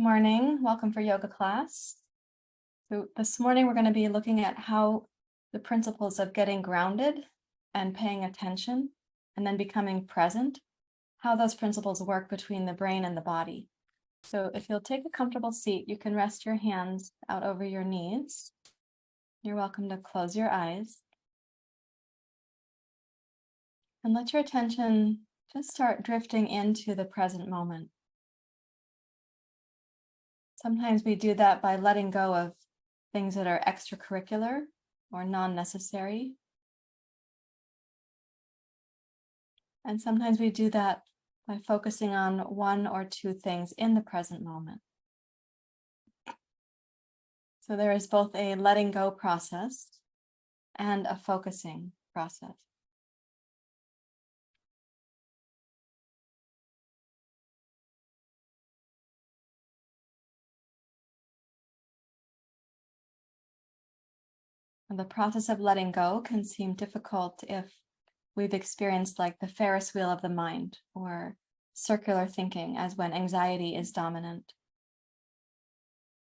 morning. Welcome for yoga class. So this morning we're going to be looking at how the principles of getting grounded and paying attention and then becoming present, how those principles work between the brain and the body. So if you'll take a comfortable seat, you can rest your hands out over your knees. You're welcome to close your eyes. And let your attention just start drifting into the present moment. Sometimes we do that by letting go of things that are extracurricular or non-necessary. And sometimes we do that by focusing on one or two things in the present moment. So there is both a letting go process and a focusing process. And the process of letting go can seem difficult if we've experienced like the Ferris wheel of the mind or circular thinking, as when anxiety is dominant.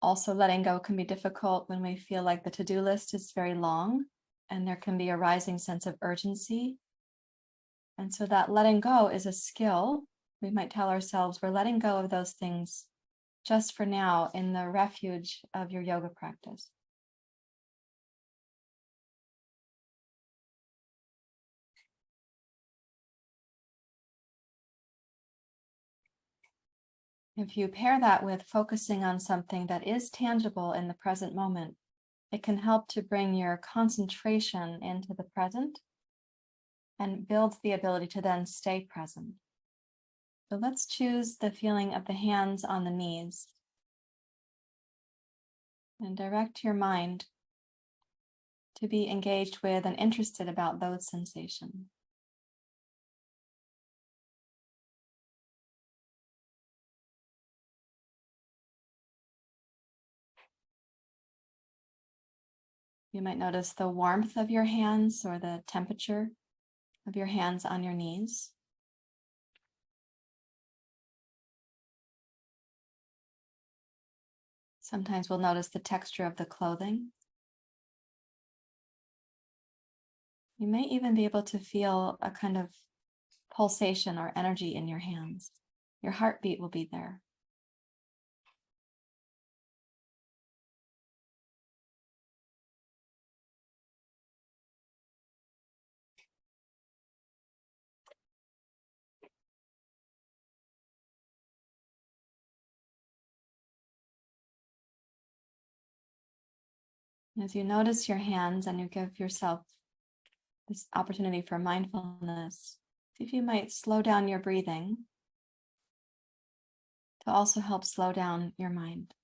Also, letting go can be difficult when we feel like the to-do list is very long and there can be a rising sense of urgency. And so that letting go is a skill. We might tell ourselves we're letting go of those things just for now in the refuge of your yoga practice. If you pair that with focusing on something that is tangible in the present moment, it can help to bring your concentration into the present and builds the ability to then stay present. So let's choose the feeling of the hands on the knees and direct your mind to be engaged with and interested about those sensations. You might notice the warmth of your hands or the temperature of your hands on your knees. Sometimes we'll notice the texture of the clothing. You may even be able to feel a kind of pulsation or energy in your hands. Your heartbeat will be there. As you notice your hands and you give yourself this opportunity for mindfulness, see if you might slow down your breathing to also help slow down your mind.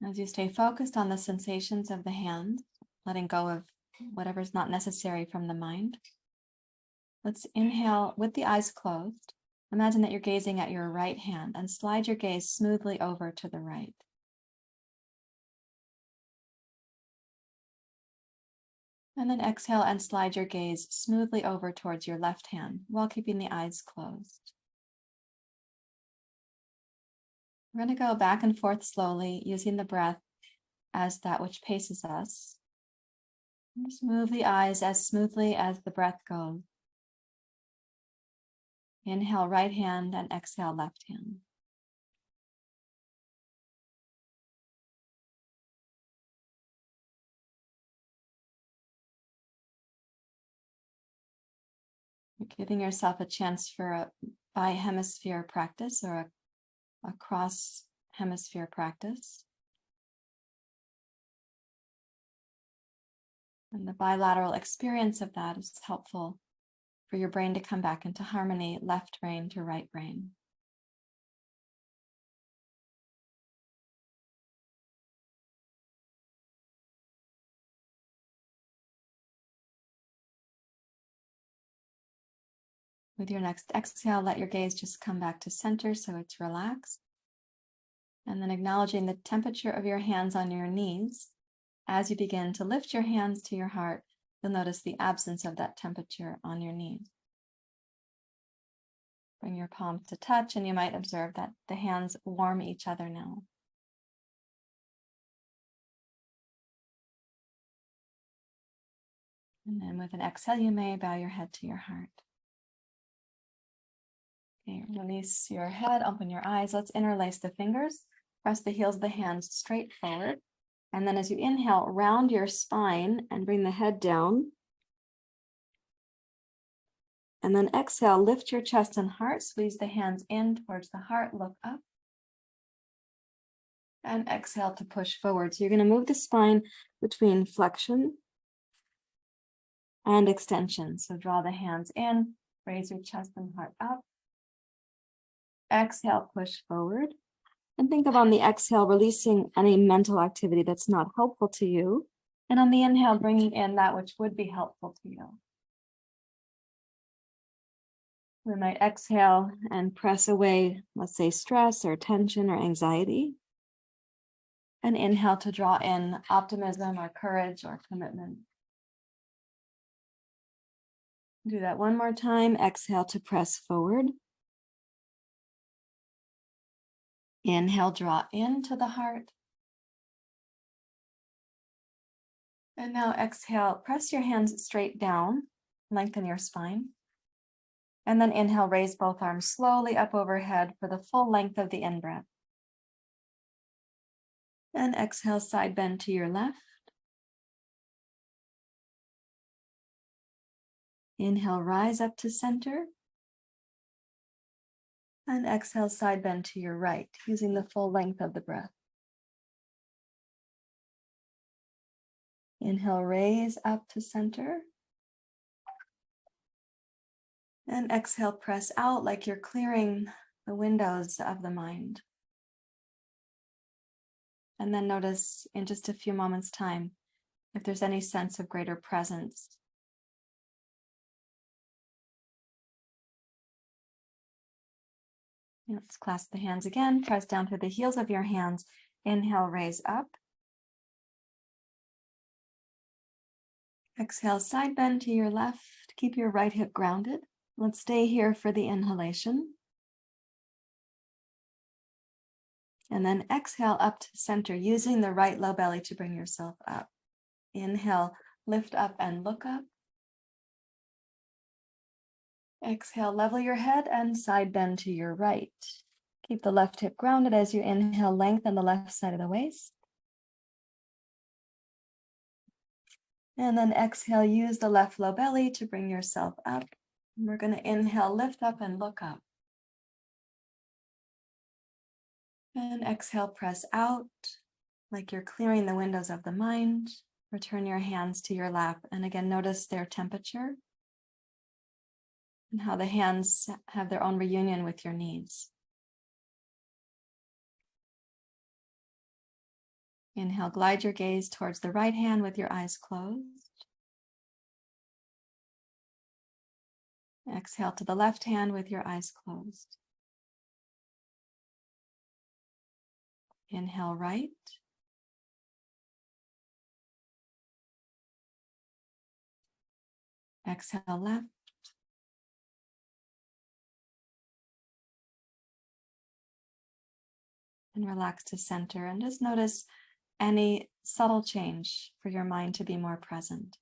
As you stay focused on the sensations of the hand, letting go of whatever's not necessary from the mind, let's inhale with the eyes closed. Imagine that you're gazing at your right hand and slide your gaze smoothly over to the right. And then exhale and slide your gaze smoothly over towards your left hand while keeping the eyes closed. We're going to go back and forth slowly, using the breath as that which paces us. And just move the eyes as smoothly as the breath goes. Inhale right hand and exhale left hand. You're giving yourself a chance for a bi-hemisphere practice or a cross-hemisphere practice. And the bilateral experience of that is helpful for your brain to come back into harmony, left brain to right brain. With your next exhale, let your gaze just come back to center so it's relaxed. And then acknowledging the temperature of your hands on your knees. As you begin to lift your hands to your heart, you'll notice the absence of that temperature on your knees. Bring your palms to touch, and you might observe that the hands warm each other now. And then with an exhale, you may bow your head to your heart. Okay, release your head, open your eyes. Let's interlace the fingers. Press the heels of the hands straight forward. And then as you inhale, round your spine and bring the head down. And then exhale, lift your chest and heart. Squeeze the hands in towards the heart. Look up. And exhale to push forward. So you're going to move the spine between flexion and extension. So draw the hands in. Raise your chest and heart up. Exhale, push forward. And think of on the exhale, releasing any mental activity that's not helpful to you. And on the inhale, bringing in that which would be helpful to you. We might exhale and press away, let's say, stress or tension or anxiety. And inhale to draw in optimism or courage or commitment. Do that one more time. Exhale to press forward. Inhale, draw into the heart. And now exhale, press your hands straight down, lengthen your spine. And then inhale, raise both arms slowly up overhead for the full length of the in-breath. And exhale, side bend to your left. Inhale, rise up to center. And exhale, side bend to your right, using the full length of the breath. Inhale, raise up to center. And exhale, press out like you're clearing the windows of the mind. And then notice in just a few moments' time if there's any sense of greater presence. Let's clasp the hands again. Press down through the heels of your hands. Inhale, raise up. Exhale, side bend to your left. Keep your right hip grounded. Let's stay here for the inhalation. And then exhale up to center, using the right low belly to bring yourself up. Inhale, lift up and look up. Exhale, level your head and side bend to your right. Keep the left hip grounded as you inhale, lengthen the left side of the waist. And then exhale, use the left low belly to bring yourself up. And we're going to inhale, lift up and look up. And exhale, press out like you're clearing the windows of the mind. Return your hands to your lap. And again, notice their temperature and how the hands have their own reunion with your knees. Inhale, glide your gaze towards the right hand with your eyes closed. Exhale to the left hand with your eyes closed. Inhale, right. Exhale, left. And relax to center. And just notice any subtle change for your mind to be more present.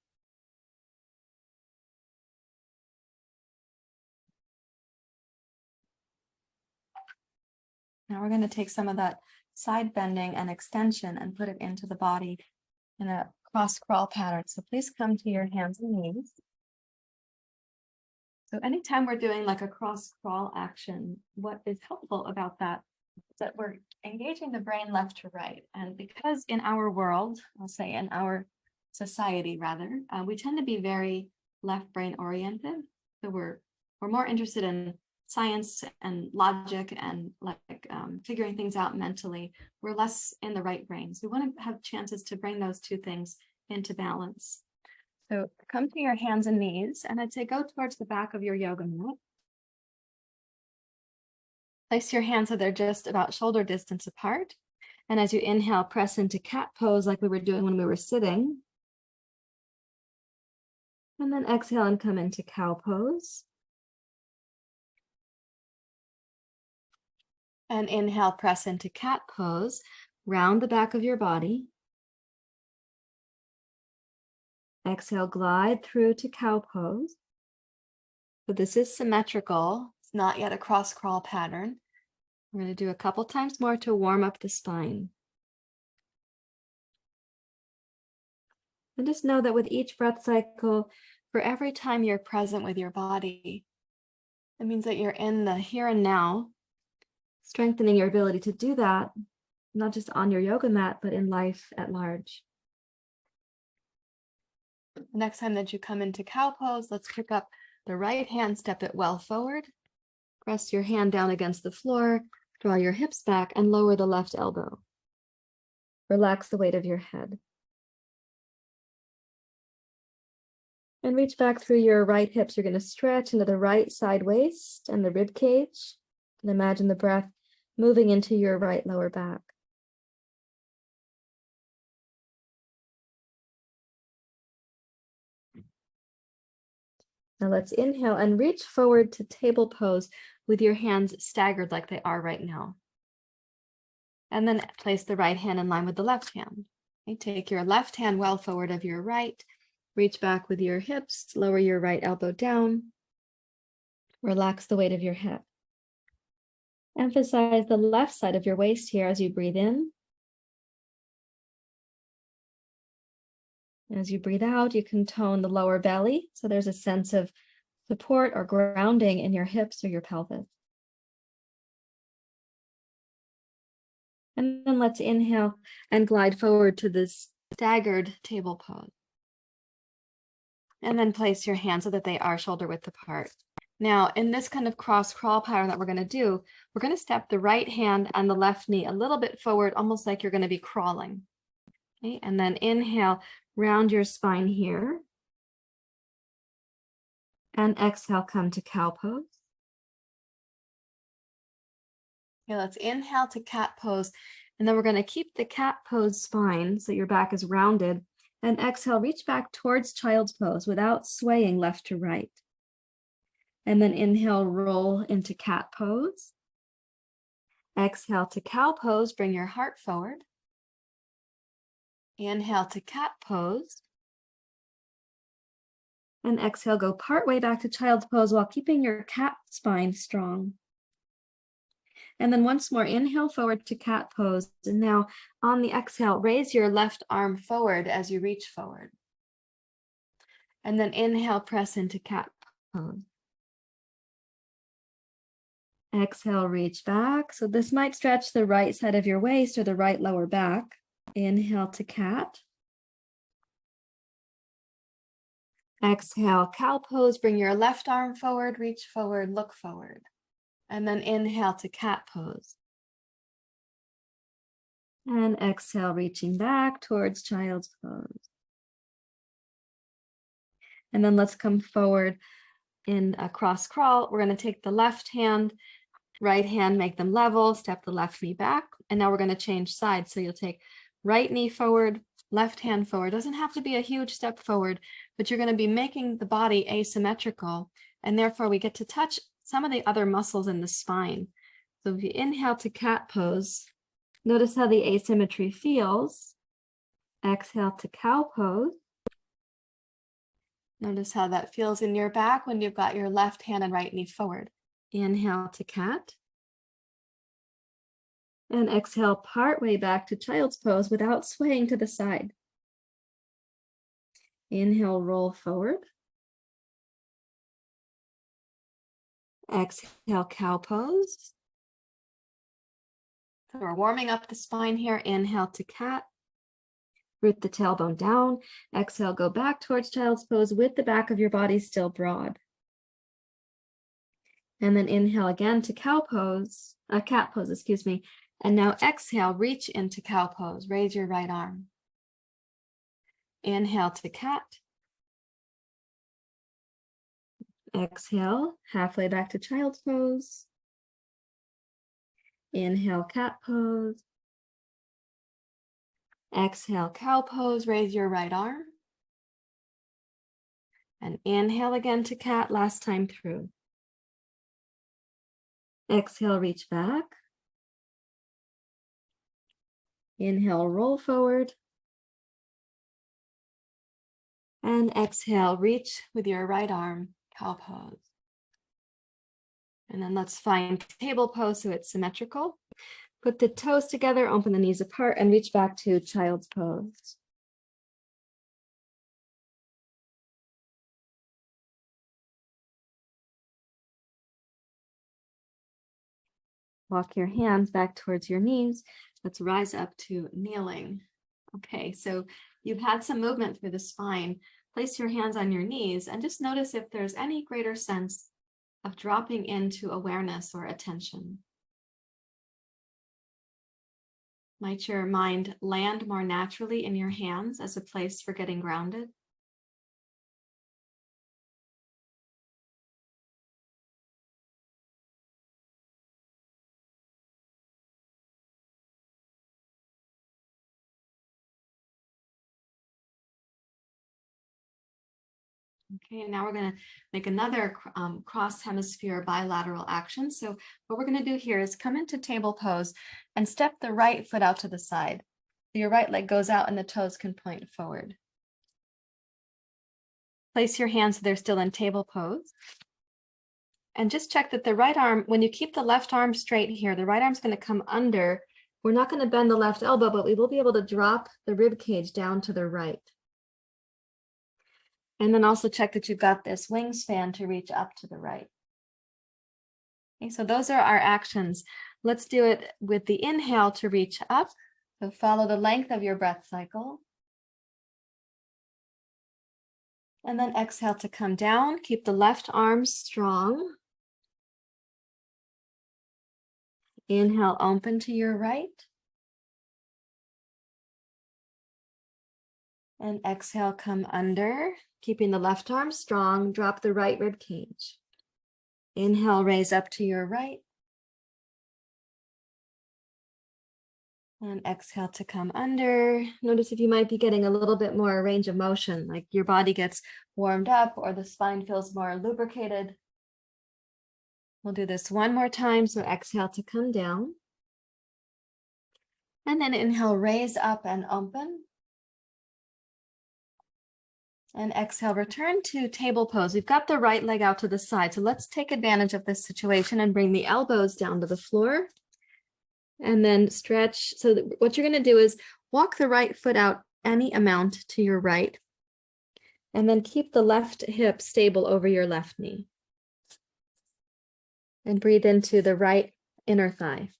Now we're going to take some of that side bending and extension and put it into the body in a cross crawl pattern. So please come to your hands and knees. So anytime we're doing like a cross crawl action, what is helpful about that is that we're engaging the brain left to right. And because in our world, I'll say in our society rather, we tend to be very left brain oriented. So we're more interested in science and logic and figuring things out mentally. We're less in the right brain. So we want to have chances to bring those two things into balance. So come to your hands and knees, and I'd say go towards the back of your yoga mat. Place your hands so they're just about shoulder distance apart. And as you inhale, press into cat pose like we were doing when we were sitting. And then exhale and come into cow pose. And inhale, press into cat pose. Round the back of your body. Exhale, glide through to cow pose. So this is symmetrical. It's not yet a cross crawl pattern. We're going to do a couple times more to warm up the spine. And just know that with each breath cycle, for every time you're present with your body, it means that you're in the here and now, strengthening your ability to do that, not just on your yoga mat, but in life at large. The next time that you come into cow pose, let's pick up the right hand, step it well forward. Press your hand down against the floor, draw your hips back, and lower the left elbow. Relax the weight of your head. And reach back through your right hips. You're going to stretch into the right side waist and the rib cage. And imagine the breath moving into your right lower back. Now let's inhale and reach forward to table pose with your hands staggered like they are right now. And then place the right hand in line with the left hand. Okay, take your left hand well forward of your right. Reach back with your hips, lower your right elbow down. Relax the weight of your head. Emphasize the left side of your waist here as you breathe in. As you breathe out, you can tone the lower belly, so there's a sense of support or grounding in your hips or your pelvis. And then let's inhale and glide forward to this staggered table pose. And then place your hands so that they are shoulder width apart. Now, in this kind of cross crawl pattern that we're going to do, we're going to step the right hand and the left knee a little bit forward, almost like you're going to be crawling. Okay? And then inhale, round your spine here. And exhale, come to cow pose. Okay, let's inhale to cat pose. And then we're going to keep the cat pose spine so your back is rounded. And exhale, reach back towards child's pose without swaying left to right. And then inhale, roll into cat pose. Exhale to cow pose, bring your heart forward. Inhale to cat pose. And exhale, go part way back to child's pose while keeping your cat spine strong. And then once more, inhale forward to cat pose. And now on the exhale, raise your left arm forward as you reach forward. And then inhale, press into cat pose. Exhale, reach back. So this might stretch the right side of your waist or the right lower back. Inhale to cat. Exhale, cow pose. Bring your left arm forward, reach forward, look forward. And then inhale to cat pose. And exhale, reaching back towards child's pose. And then let's come forward in a cross crawl. We're going to take the left hand, right hand, make them level, step the left knee back. And now we're going to change sides. So you'll take right knee forward, left hand forward. Doesn't have to be a huge step forward, but you're going to be making the body asymmetrical. And therefore we get to touch some of the other muscles in the spine. So if you inhale to cat pose, notice how the asymmetry feels. Exhale to cow pose. Notice how that feels in your back when you've got your left hand and right knee forward. Inhale to cat. And exhale, part way back to child's pose without swaying to the side. Inhale, roll forward. Exhale, cow pose. So we're warming up the spine here. Inhale to cat. Root the tailbone down. Exhale, go back towards child's pose with the back of your body still broad. And then inhale again to cat pose, excuse me. And now exhale, reach into cow pose. Raise your right arm. Inhale to cat. Exhale, halfway back to child's pose. Inhale, cat pose. Exhale, cow pose. Raise your right arm. And inhale again to cat, last time through. Exhale, reach back. Inhale, roll forward. And exhale, reach with your right arm, cow pose. And then let's find table pose so it's symmetrical. Put the toes together, open the knees apart, and reach back to child's pose. Walk your hands back towards your knees. Let's rise up to kneeling. Okay, so you've had some movement through the spine. Place your hands on your knees and just notice if there's any greater sense of dropping into awareness or attention. Might your mind land more naturally in your hands as a place for getting grounded? Okay, and now we're going to make another cross-hemisphere bilateral action. So what we're going to do here is come into table pose and step the right foot out to the side. So your right leg goes out and the toes can point forward. Place your hands so they're still in table pose. And just check that the right arm, when you keep the left arm straight here, the right arm's going to come under. We're not going to bend the left elbow, but we will be able to drop the rib cage down to the right. And then also check that you've got this wingspan to reach up to the right. Okay, so those are our actions. Let's do it with the inhale to reach up. So follow the length of your breath cycle. And then exhale to come down. Keep the left arm strong. Inhale, open to your right. And exhale, come under. Keeping the left arm strong, drop the right rib cage. Inhale, raise up to your right. And exhale to come under. Notice if you might be getting a little bit more range of motion, like your body gets warmed up or the spine feels more lubricated. We'll do this one more time. So exhale to come down. And then inhale, raise up and open. And exhale, return to table pose. We've got the right leg out to the side. So let's take advantage of this situation and bring the elbows down to the floor. And then stretch. So what you're going to do is walk the right foot out any amount to your right. And then keep the left hip stable over your left knee. And breathe into the right inner thigh.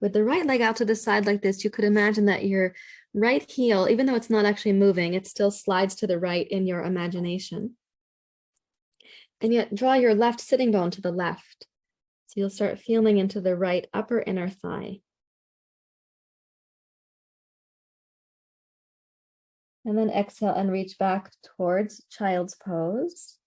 With the right leg out to the side like this, you could imagine that your right heel, even though it's not actually moving, it still slides to the right in your imagination. And yet draw your left sitting bone to the left. So you'll start feeling into the right upper inner thigh. And then exhale and reach back towards child's pose.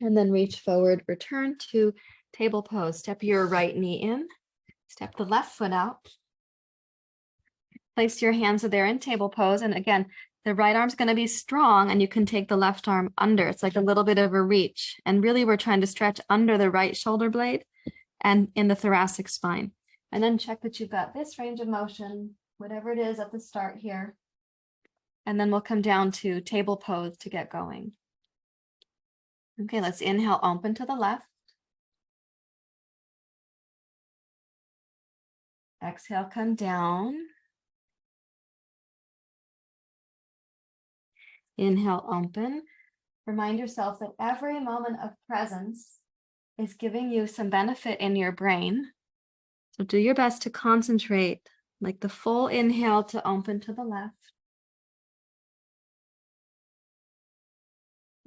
And then reach forward, return to table pose. Step your right knee in, step the left foot out. Place your hands so they're in table pose. And again, the right arm's going to be strong and you can take the left arm under. It's like a little bit of a reach. And really we're trying to stretch under the right shoulder blade and in the thoracic spine. And then check that you've got this range of motion, whatever it is at the start here. And then we'll come down to table pose to get going. Okay, let's inhale, open to the left. Exhale, come down. Inhale, open. Remind yourself that every moment of presence is giving you some benefit in your brain. So do your best to concentrate, like the full inhale to open to the left.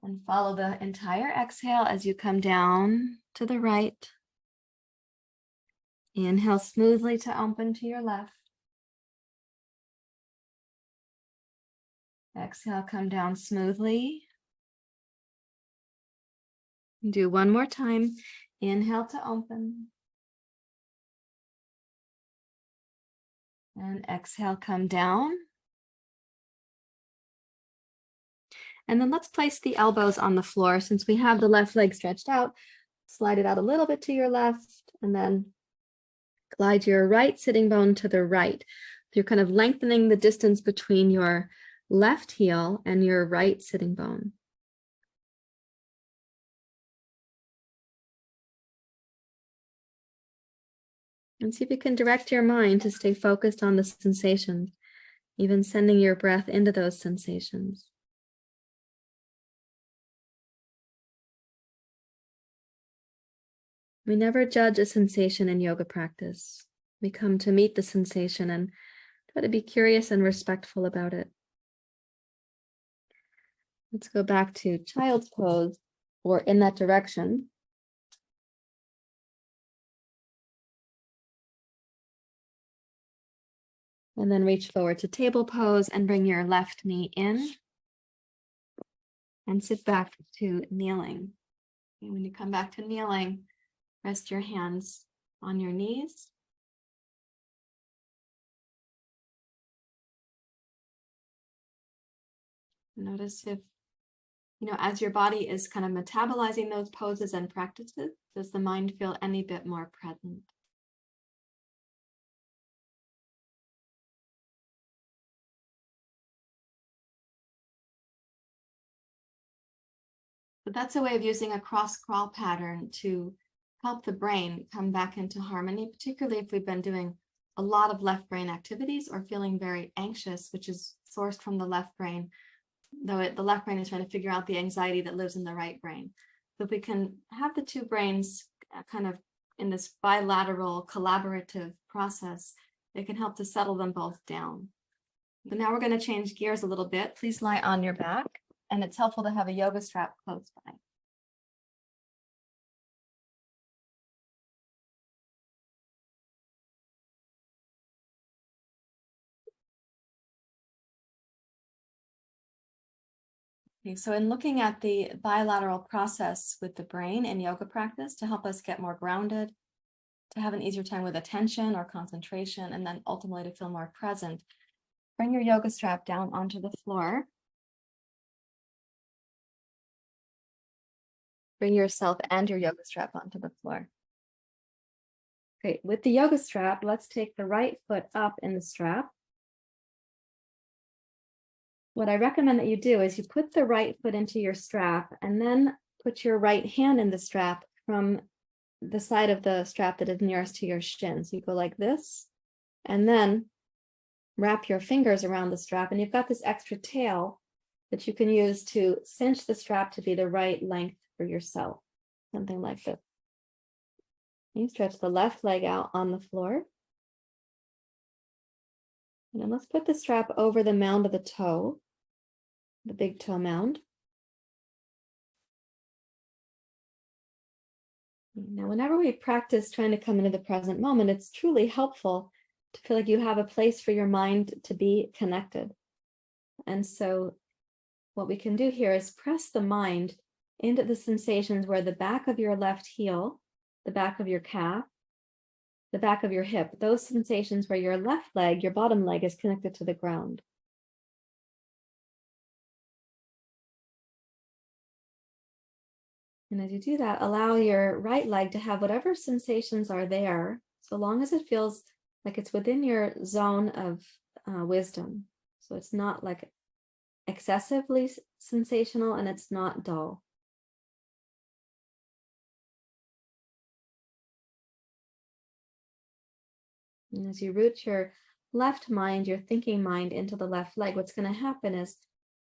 And follow the entire exhale as you come down to the right. Inhale smoothly to open to your left. Exhale, come down smoothly. Do one more time. Inhale to open. And exhale, come down. And then let's place the elbows on the floor. Since we have the left leg stretched out, slide it out a little bit to your left, and then glide your right sitting bone to the right. You're kind of lengthening the distance between your left heel and your right sitting bone. And see if you can direct your mind to stay focused on the sensations, even sending your breath into those sensations. We never judge a sensation in yoga practice. We come to meet the sensation and try to be curious and respectful about it. Let's go back to child's pose, or in that direction. And then reach forward to table pose and bring your left knee in. And sit back to kneeling. And when you come back to kneeling, rest your hands on your knees. Notice if, as your body is kind of metabolizing those poses and practices, does the mind feel any bit more present? But that's a way of using a cross crawl pattern to help the brain come back into harmony, particularly if we've been doing a lot of left brain activities or feeling very anxious, which is sourced from the left brain, though the left brain is trying to figure out the anxiety that lives in the right brain. So if we can have the two brains kind of in this bilateral collaborative process, it can help to settle them both down. But now we're going to change gears a little bit. Please lie on your back, and it's helpful to have a yoga strap close by. Okay, so in looking at the bilateral process with the brain in yoga practice to help us get more grounded, to have an easier time with attention or concentration, and then ultimately to feel more present, bring your yoga strap down onto the floor. Bring yourself and your yoga strap onto the floor. Okay, with the yoga strap, let's take the right foot up in the strap. What I recommend that you do is you put the right foot into your strap and then put your right hand in the strap from the side of the strap that is nearest to your shin. So you go like this, and then wrap your fingers around the strap, and you've got this extra tail that you can use to cinch the strap to be the right length for yourself, something like this. You stretch the left leg out on the floor. And then let's put the strap over the mound of the toe, the big toe mound. Now, whenever we practice trying to come into the present moment, it's truly helpful to feel like you have a place for your mind to be connected. And so what we can do here is press the mind into the sensations where the back of your left heel, the back of your calf, the back of your hip, those sensations where your left leg, your bottom leg, is connected to the ground. And as you do that, allow your right leg to have whatever sensations are there, so long as it feels like it's within your zone of wisdom. So it's not like excessively sensational, and it's not dull. And as you root your left mind, your thinking mind, into the left leg, what's going to happen is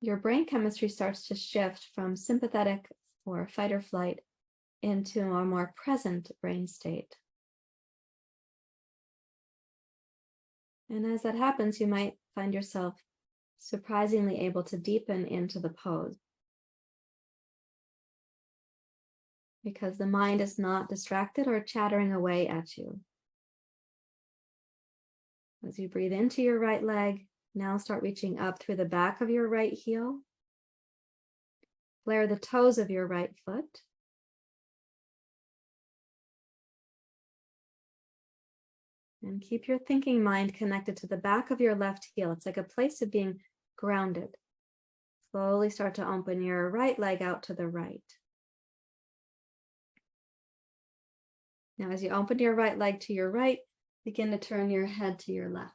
your brain chemistry starts to shift from sympathetic or fight or flight into a more present brain state. And as that happens, you might find yourself surprisingly able to deepen into the pose, because the mind is not distracted or chattering away at you. As you breathe into your right leg, now start reaching up through the back of your right heel. Flare the toes of your right foot. And keep your thinking mind connected to the back of your left heel. It's like a place of being grounded. Slowly start to open your right leg out to the right. Now, as you open your right leg to your right, begin to turn your head to your left.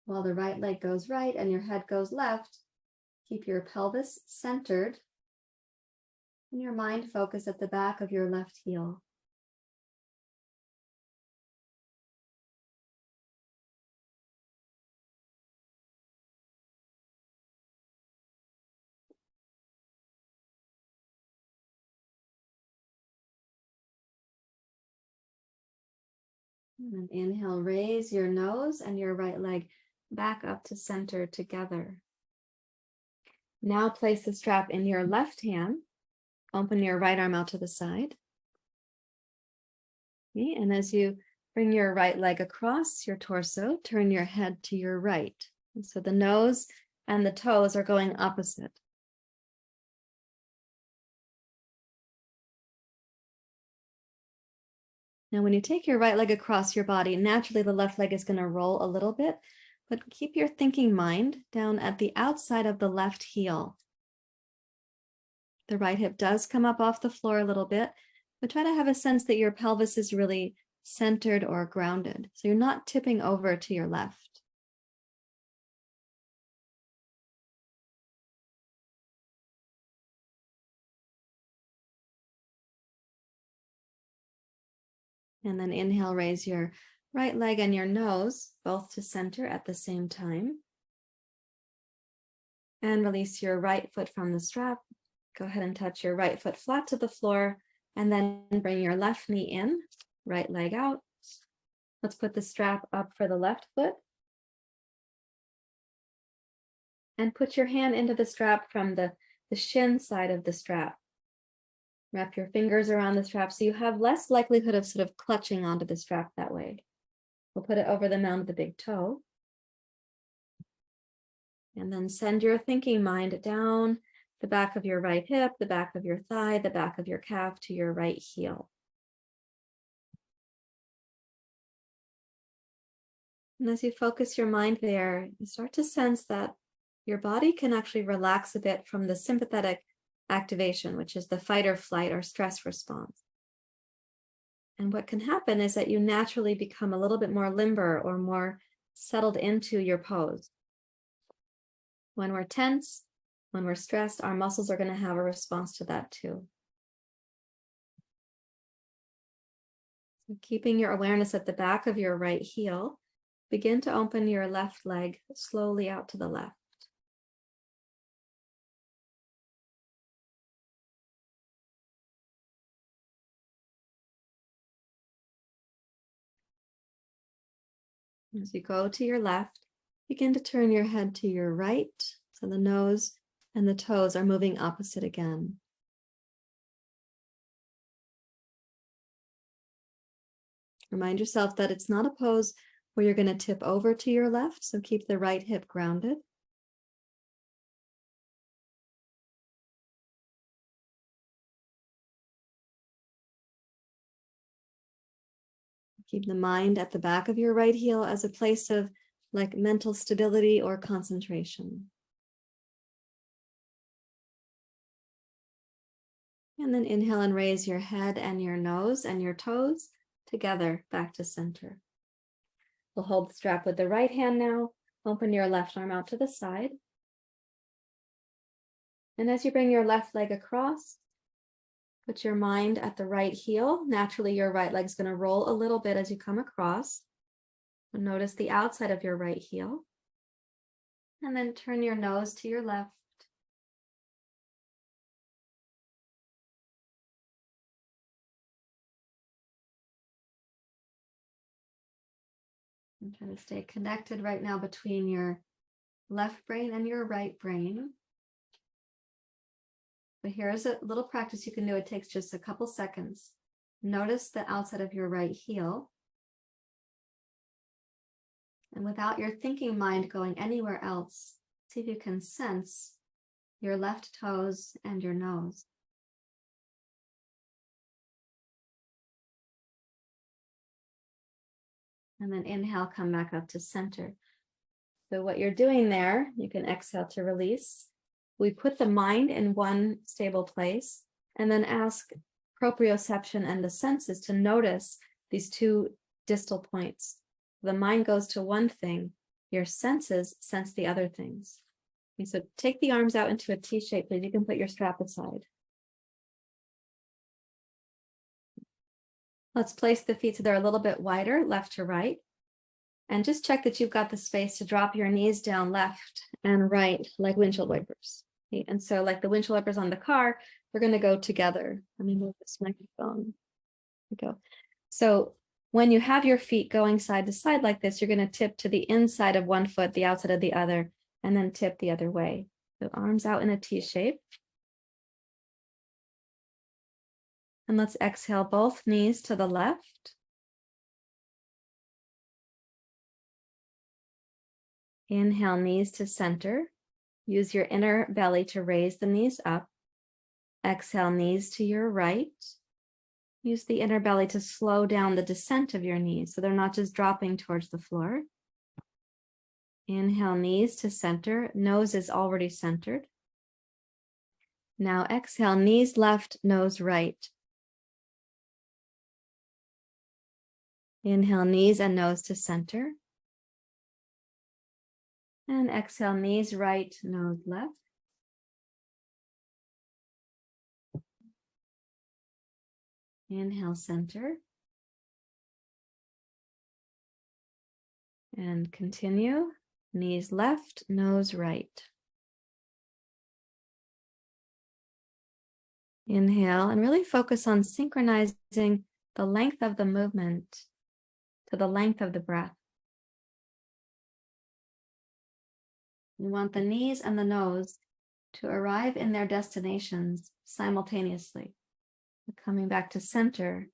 While the right leg goes right and your head goes left, keep your pelvis centered and your mind focused at the back of your left heel. And then inhale, raise your nose and your right leg back up to center together. Now place the strap in your left hand. Open your right arm out to the side. Okay, and as you bring your right leg across your torso, turn your head to your right. And so the nose and the toes are going opposite. Now, when you take your right leg across your body, naturally the left leg is going to roll a little bit, but keep your thinking mind down at the outside of the left heel. The right hip does come up off the floor a little bit, but try to have a sense that your pelvis is really centered or grounded. So you're not tipping over to your left. And then inhale, raise your right leg and your nose both to center at the same time. And release your right foot from the strap. Go ahead and touch your right foot flat to the floor, and then bring your left knee in, right leg out. Let's put the strap up for the left foot. And put your hand into the strap from the shin side of the strap. Wrap your fingers around the strap so you have less likelihood of sort of clutching onto the strap that way. We'll put it over the mound of the big toe. And then send your thinking mind down the back of your right hip, the back of your thigh, the back of your calf to your right heel. And as you focus your mind there, you start to sense that your body can actually relax a bit from the sympathetic activation, which is the fight or flight or stress response. And what can happen is that you naturally become a little bit more limber or more settled into your pose. When we're tense, when we're stressed, our muscles are going to have a response to that too. So keeping your awareness at the back of your right heel, begin to open your left leg slowly out to the left. As you go to your left, begin to turn your head to your right, so the nose and the toes are moving opposite again. Remind yourself that it's not a pose where you're going to tip over to your left, so keep the right hip grounded. Keep the mind at the back of your right heel as a place of like mental stability or concentration. And then inhale and raise your head and your nose and your toes together back to center. We'll hold the strap with the right hand now. Open your left arm out to the side. And as you bring your left leg across, put your mind at the right heel. Naturally, your right leg's going to roll a little bit as you come across. And notice the outside of your right heel. And then turn your nose to your left. And try to stay connected right now between your left brain and your right brain. But here's a little practice you can do. It takes just a couple seconds. Notice the outside of your right heel. And without your thinking mind going anywhere else, see if you can sense your left toes and your nose. And then inhale, come back up to center. So what you're doing there, you can exhale to release. We put the mind in one stable place and then ask proprioception and the senses to notice these two distal points. The mind goes to one thing, your senses sense the other things. Okay, so take the arms out into a T shape, please. You can put your strap aside. Let's place the feet so they're a little bit wider, left to right. And just check that you've got the space to drop your knees down left and right like windshield wipers. Okay, and so like the windshield wipers on the car, they're going to go together. Let me move this microphone. There we go. So when you have your feet going side to side like this, you're going to tip to the inside of one foot, the outside of the other, and then tip the other way. So arms out in a T shape. And let's exhale both knees to the left. Inhale, knees to center. Use your inner belly to raise the knees up. Exhale, knees to your right. Use the inner belly to slow down the descent of your knees so they're not just dropping towards the floor. Inhale, knees to center. Nose is already centered. Now exhale, knees left, nose right. Inhale, knees and nose to center. And exhale, knees right, nose left. Inhale, center. And continue. Knees left, nose right. Inhale and really focus on synchronizing the length of the movement to the length of the breath. You want the knees and the nose to arrive in their destinations simultaneously. Coming back to center.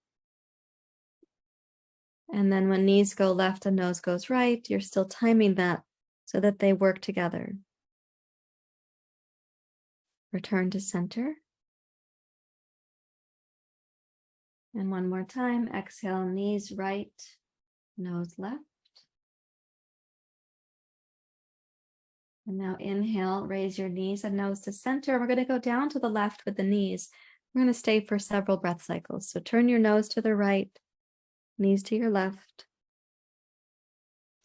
And then when knees go left and nose goes right, you're still timing that so that they work together. Return to center. And one more time, exhale, knees right, nose left. And now inhale, raise your knees and nose to center. We're going to go down to the left with the knees. We're going to stay for several breath cycles. So turn your nose to the right, knees to your left.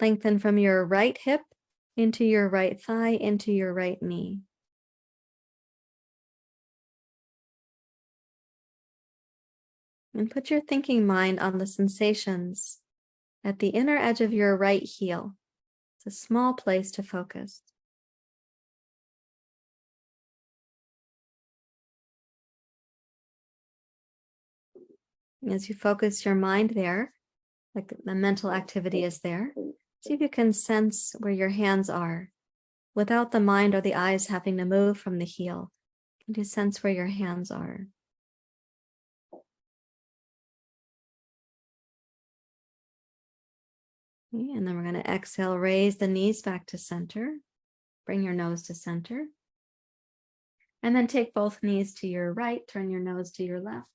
Lengthen from your right hip into your right thigh, into your right knee. And put your thinking mind on the sensations at the inner edge of your right heel. It's a small place to focus. As you focus your mind there, like the mental activity is there, see if you can sense where your hands are without the mind or the eyes having to move from the heel. Can you sense where your hands are? Okay, and then we're going to exhale, raise the knees back to center. Bring your nose to center. And then take both knees to your right, turn your nose to your left.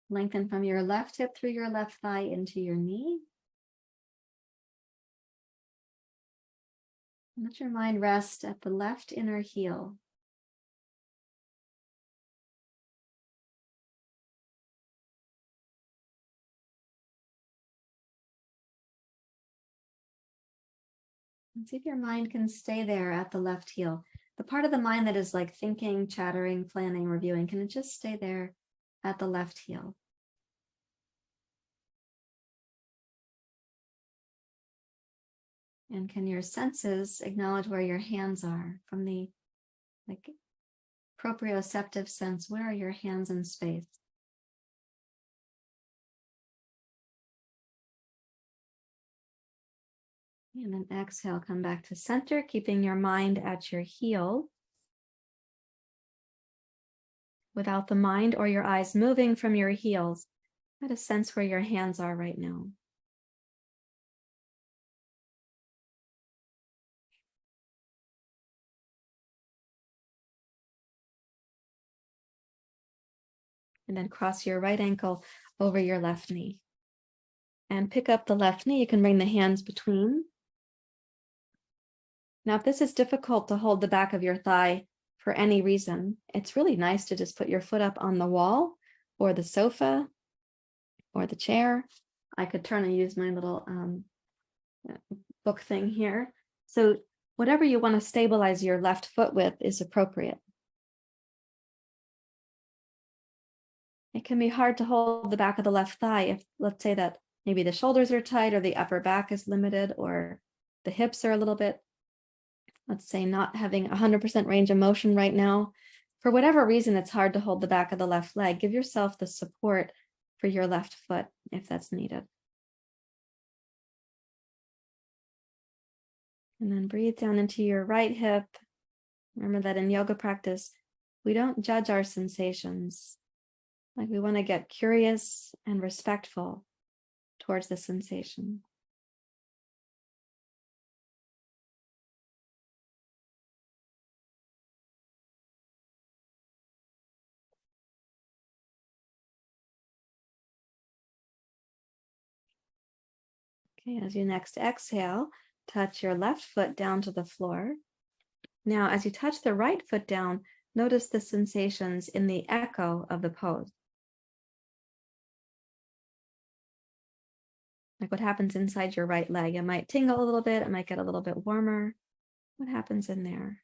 Lengthen from your left hip through your left thigh into your knee. Let your mind rest at the left inner heel. And see if your mind can stay there at the left heel. The part of the mind that is like thinking, chattering, planning, reviewing, can it just stay there at the left heel? And can your senses acknowledge where your hands are from the proprioceptive sense? Where are your hands in space? And then exhale, come back to center, keeping your mind at your heel. without the mind or your eyes moving from your heels. Try to sense where your hands are right now. And then cross your right ankle over your left knee. And pick up the left knee. You can bring the hands between. Now, if this is difficult to hold the back of your thigh for any reason, it's really nice to just put your foot up on the wall or the sofa or the chair. I could turn and use my little book thing here. So whatever you want to stabilize your left foot with is appropriate. It can be hard to hold the back of the left thigh if, let's say that maybe the shoulders are tight or the upper back is limited or the hips are a little bit, let's say, not having 100% range of motion right now. For whatever reason, it's hard to hold the back of the left leg. Give yourself the support for your left foot if that's needed. And then breathe down into your right hip. Remember that in yoga practice, we don't judge our sensations. Like, we want to get curious and respectful towards the sensation. Okay, as you next exhale, touch your left foot down to the floor. Now, as you touch the right foot down, notice the sensations in the echo of the pose. Like what happens inside your right leg. It might tingle a little bit. It might get a little bit warmer. What happens in there?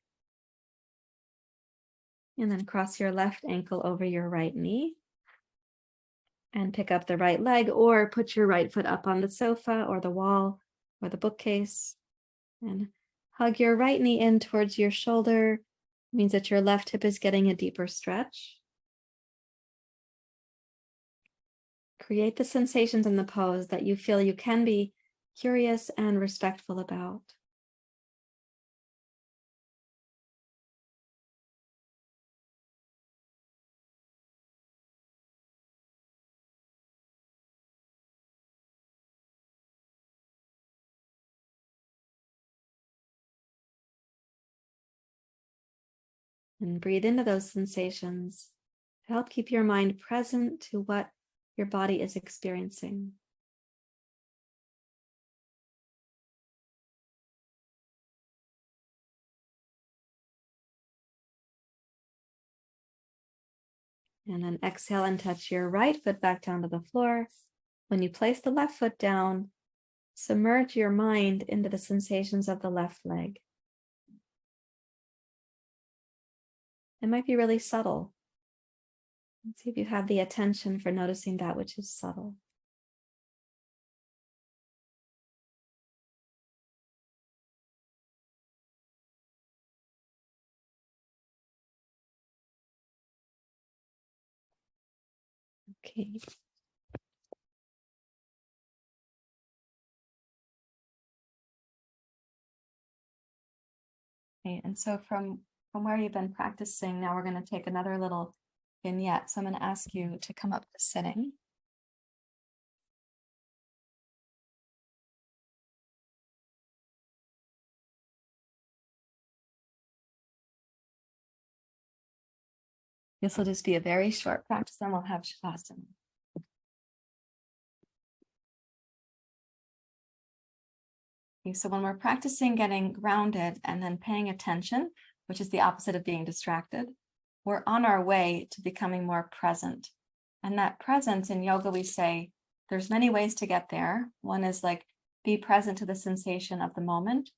And then cross your left ankle over your right knee and pick up the right leg, or put your right foot up on the sofa or the wall or the bookcase and hug your right knee in towards your shoulder. It means that your left hip is getting a deeper stretch. Create the sensations in the pose that you feel you can be curious and respectful about. And breathe into those sensations to help keep your mind present to what your body is experiencing. And then exhale and touch your right foot back down to the floor. When you place the left foot down, submerge your mind into the sensations of the left leg. It might be really subtle. Let's see if you have the attention for noticing that which is subtle. Okay. Okay, and so from where you've been practicing, now we're going to take another little vignette. So I'm going to ask you to come up to sitting. This will just be a very short practice, then we'll have Shavasana. Okay, so when we're practicing getting grounded and then paying attention, which is the opposite of being distracted, we're on our way to becoming more present. And that presence in yoga, we say, there's many ways to get there. One is like, be present to the sensation of the moment.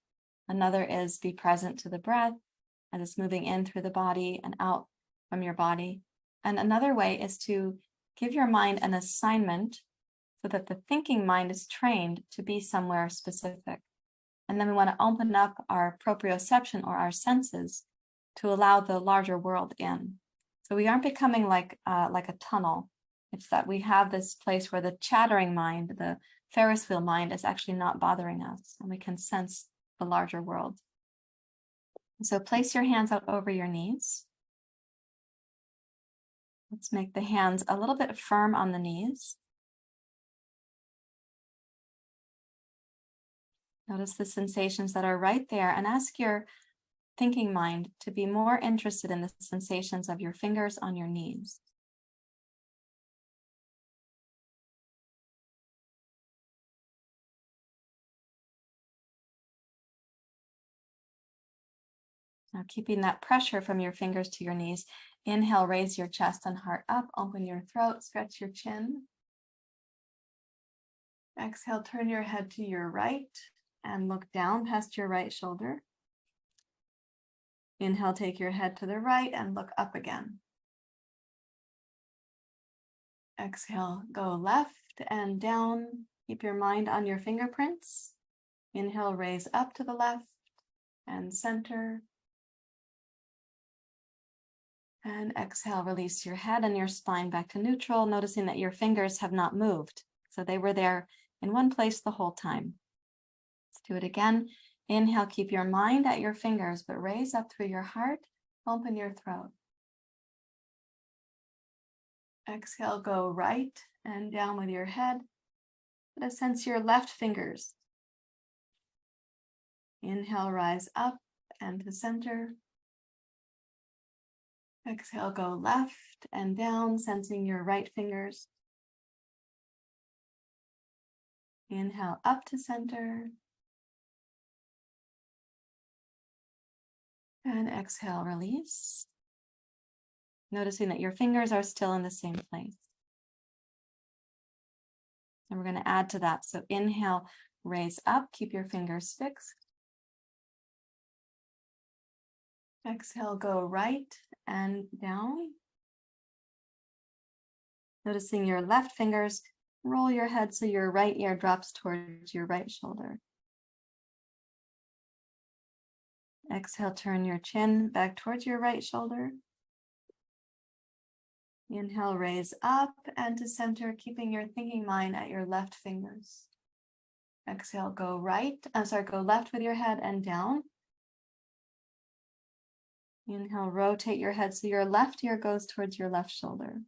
Another is be present to the breath as it's moving in through the body and out from your body. And another way is to give your mind an assignment so that the thinking mind is trained to be somewhere specific. And then we want to open up our proprioception or our senses to allow the larger world in. So we aren't becoming like a tunnel. It's that we have this place where the chattering mind, the Ferris wheel mind, is actually not bothering us, and we can sense the larger world. So place your hands out over your knees. Let's make the hands a little bit firm on the knees. Notice the sensations that are right there and ask your thinking mind to be more interested in the sensations of your fingers on your knees. Now, keeping that pressure from your fingers to your knees, inhale, raise your chest and heart up, open your throat, stretch your chin. Exhale, turn your head to your right and look down past your right shoulder. Inhale, take your head to the right and look up again. Exhale, go left and down. Keep your mind on your fingerprints. Inhale, raise up to the left and center. And exhale, release your head and your spine back to neutral, noticing that your fingers have not moved. So they were there in one place the whole time. Let's do it again. Inhale, keep your mind at your fingers, but raise up through your heart, open your throat. Exhale, go right and down with your head. Let us sense your left fingers. Inhale, rise up and to center. Exhale, go left and down, sensing your right fingers. Inhale, up to center. And exhale, release. Noticing that your fingers are still in the same place. And we're going to add to that. So inhale, raise up, keep your fingers fixed. Exhale, go right and down. Noticing your left fingers, roll your head so your right ear drops towards your right shoulder. Exhale, turn your chin back towards your right shoulder. Inhale, raise up and to center, keeping your thinking mind at your left fingers. Exhale, go left with your head and down. Inhale, rotate your head so your left ear goes towards your left shoulder.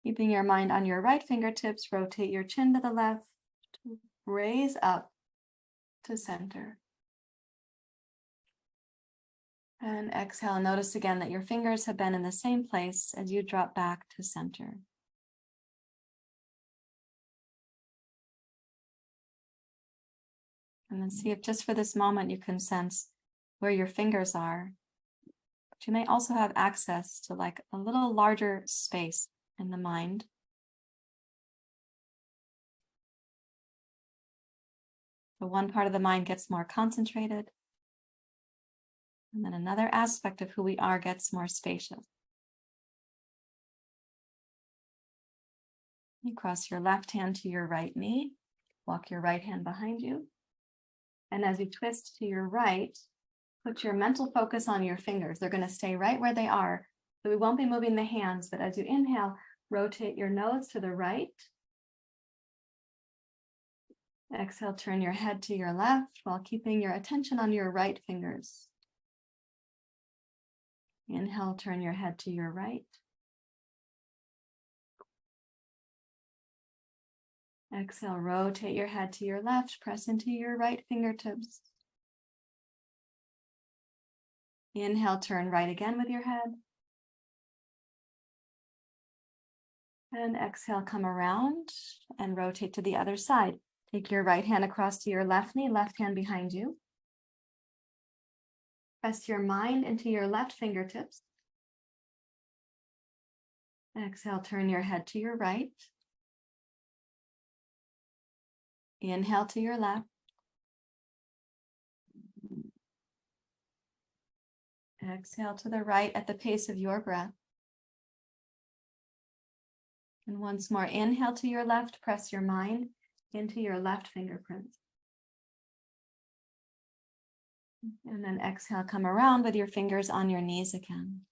Keeping your mind on your right fingertips, rotate your chin to the left, raise up to center. And exhale, notice again that your fingers have been in the same place as you drop back to center. And then see if just for this moment you can sense where your fingers are. But you may also have access to like a little larger space in the mind. So one part of the mind gets more concentrated. And then another aspect of who we are gets more spacious. You cross your left hand to your right knee. Walk your right hand behind you. And as you twist to your right, put your mental focus on your fingers. They're going to stay right where they are. So we won't be moving the hands, but as you inhale, rotate your nose to the right. Exhale, turn your head to your left while keeping your attention on your right fingers. Inhale, turn your head to your right. Exhale, rotate your head to your left, press into your right fingertips. Inhale, turn right again with your head. And exhale, come around and rotate to the other side. Take your right hand across to your left knee, left hand behind you. Press your mind into your left fingertips. Exhale, turn your head to your right. Inhale to your left. Exhale to the right at the pace of your breath. And once more, inhale to your left, press your mind into your left fingerprints. And then exhale, come around with your fingers on your knees again.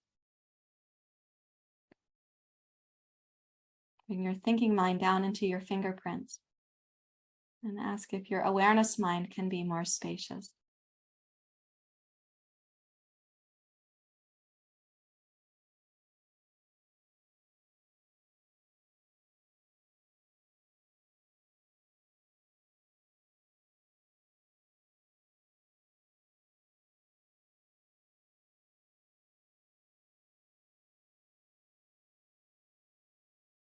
Bring your thinking mind down into your fingerprints. And ask if your awareness mind can be more spacious.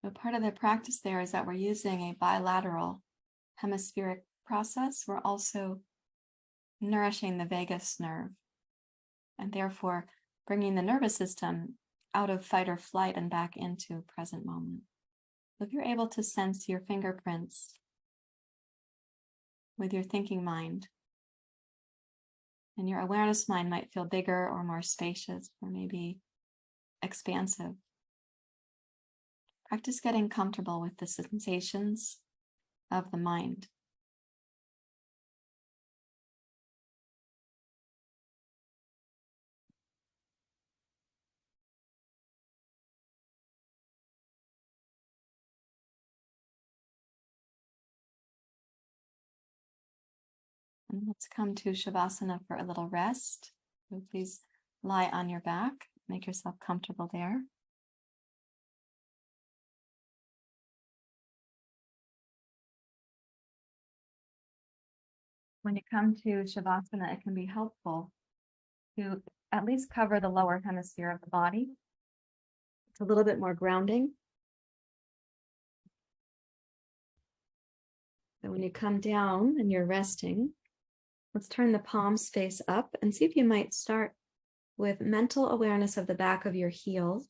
But part of the practice there is that we're using a bilateral hemispheric process. We're also nourishing the vagus nerve and therefore bringing the nervous system out of fight or flight and back into present moment. If you're able to sense your fingerprints with your thinking mind, and your awareness mind might feel bigger or more spacious or maybe expansive. Practice getting comfortable with the sensations of the mind. And let's come to Shavasana for a little rest. So please lie on your back, make yourself comfortable there. When you come to Shavasana, it can be helpful to at least cover the lower hemisphere of the body. It's a little bit more grounding. So when you come down and you're resting, let's turn the palms face up and see if you might start with mental awareness of the back of your heels.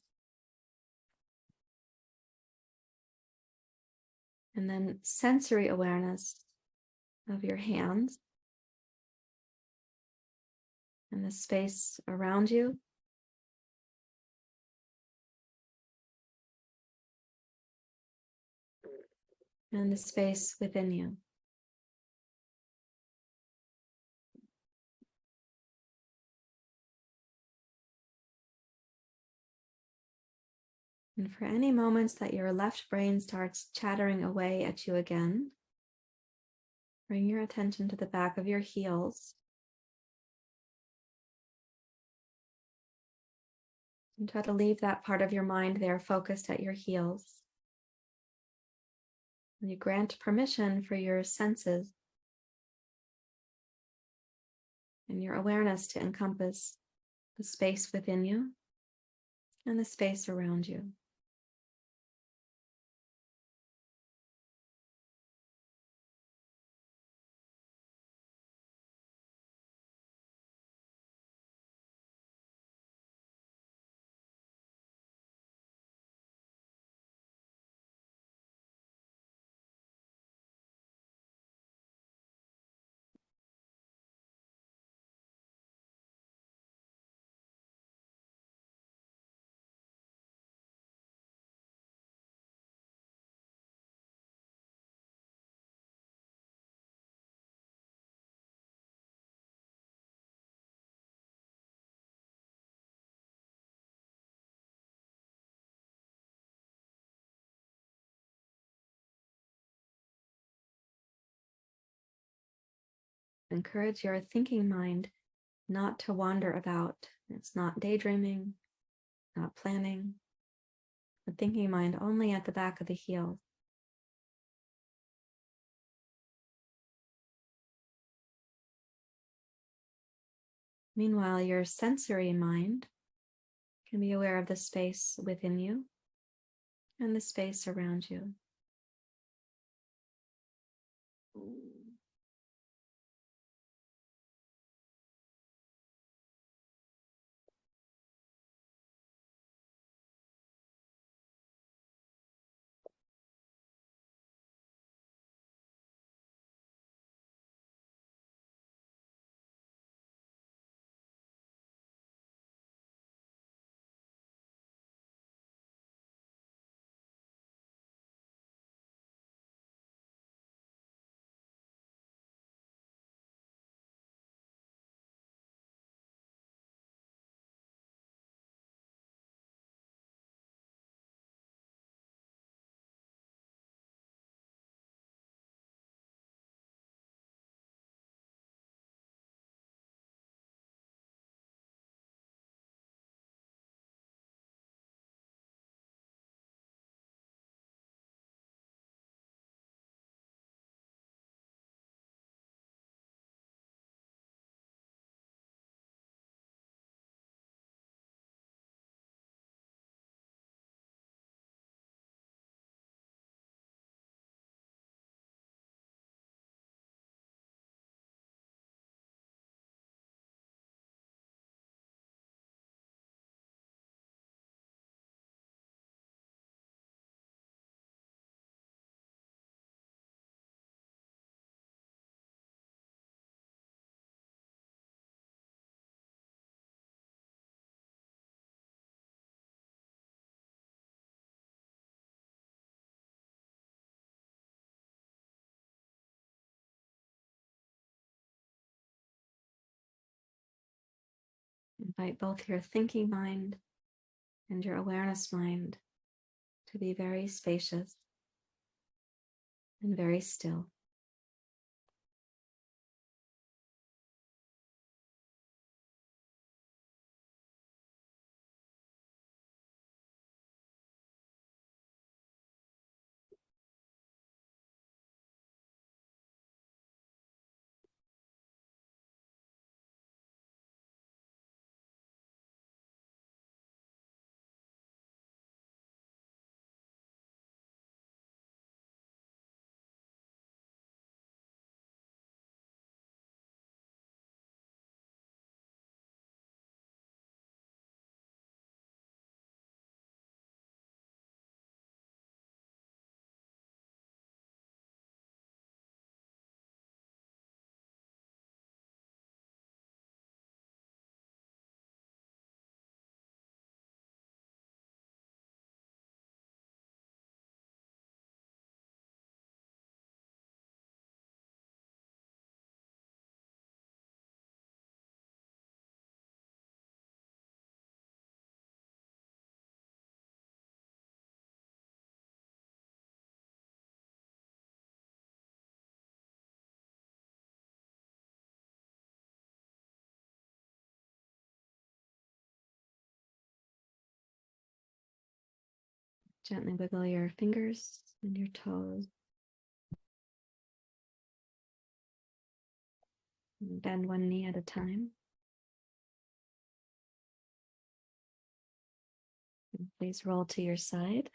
And then sensory awareness of your hands and the space around you. And the space within you. And for any moments that your left brain starts chattering away at you again, bring your attention to the back of your heels. And try to leave that part of your mind there focused at your heels. And you grant permission for your senses and your awareness to encompass the space within you and the space around you. Encourage your thinking mind not to wander about. It's not daydreaming, not planning. The thinking mind only at the back of the heels. Meanwhile, your sensory mind can be aware of the space within you and the space around you. Invite both your thinking mind and your awareness mind to be very spacious and very still. Gently wiggle your fingers and your toes. And bend one knee at a time. And please roll to your side.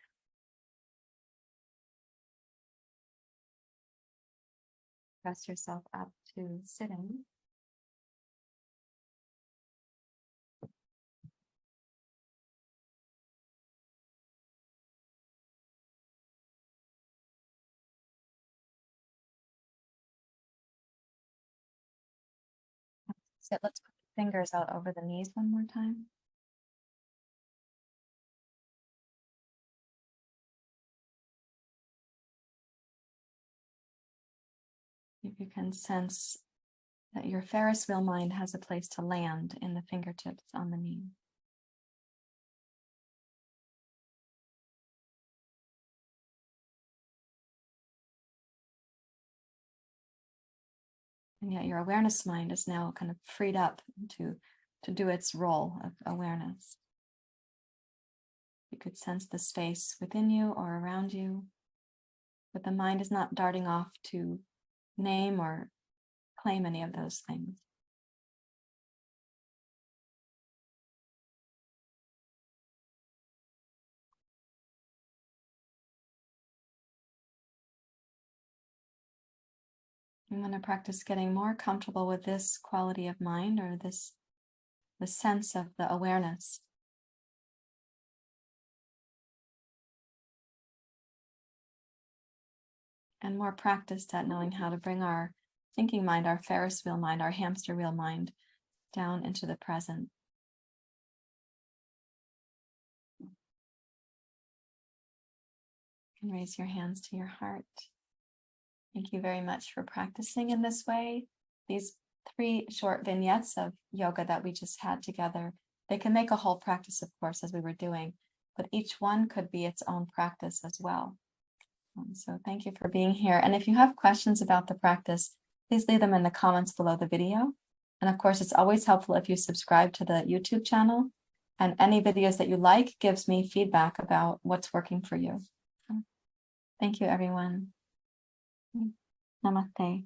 Press yourself up to sitting. Sit. Let's put the fingers out over the knees one more time. If you can sense that your Ferris wheel mind has a place to land in the fingertips on the knee. And yet your awareness mind is now kind of freed up to do its role of awareness. You could sense the space within you or around you, but the mind is not darting off to name or claim any of those things. I'm going to practice getting more comfortable with this quality of mind, or the sense of the awareness. And more practiced at knowing how to bring our thinking mind, our Ferris wheel mind, our hamster wheel mind down into the present. You can raise your hands to your heart. Thank you very much for practicing in this way. These 3 short vignettes of yoga that we just had together, they can make a whole practice, of course, as we were doing, but each one could be its own practice as well. So thank you for being here. And if you have questions about the practice, please leave them in the comments below the video. And of course, it's always helpful if you subscribe to the YouTube channel, and any videos that you like gives me feedback about what's working for you. Thank you, everyone. Namaste.